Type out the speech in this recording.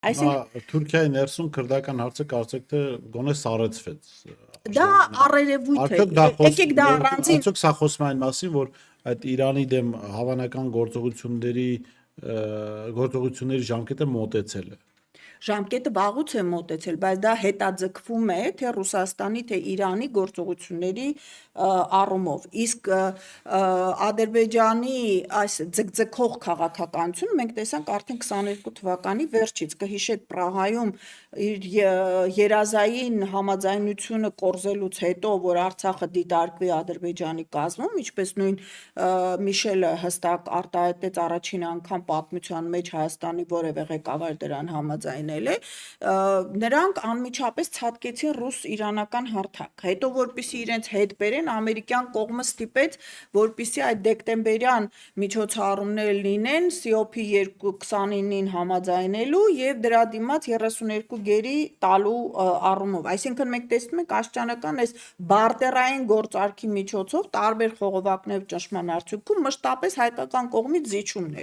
Այսինքն Թուրքիայի ներսում քրդական հարցը կարծեք թե գոնե սառեցվեց։ դա առերևույթ է։ Եկեք դա առանձին Արդյոք սա խոսում է այն մասին, որ այդ Իրանի դեմ հավանական գործողությունների ժամկետը մոտեցել է։ Ժամկետը վաղուց է մոտեցել, բայց դա հետաձգվում է թե Ռուսաստանի, թե Իրանի գործողությունների առումով։ Իսկ Ադրբեջանի այս ձգձգող քաղաքականությունը մենք տեսանք արդեն 22 թվականի վերջից, կհիշեք Պրահայում իր երազային համաձայնությունը կորզելուց հետո, որ Արցախը դիտարկվի Ադրբեջանի կազմում, ինչպես նույն Միշելը հստակ արտահայտեց առաջին անգամ պատմության մեջ Հայաստանի որևէ ղեկավար դրան համաձայնել է, նրանք անմիջապես ցատկեցին ռուս-իրանական հարթակ։ Հետո որպեսզի իրենց հետ բերեն, ամերիկյան կողմը ստիպեց, որպեսզի այդ դեկտեմբերյան միջոցառումները լինեն COP 29-ին համաձայնելու եւ դրա դիմաց 32 գերի տալու առումով։ Այսինքն մենք տեսնում ենք աշճանական այս բարտերային գործարքի միջոցով տարբեր խողովակներ ճնշման արդյունքում մշտապես հայկական կողմից զիջումներ։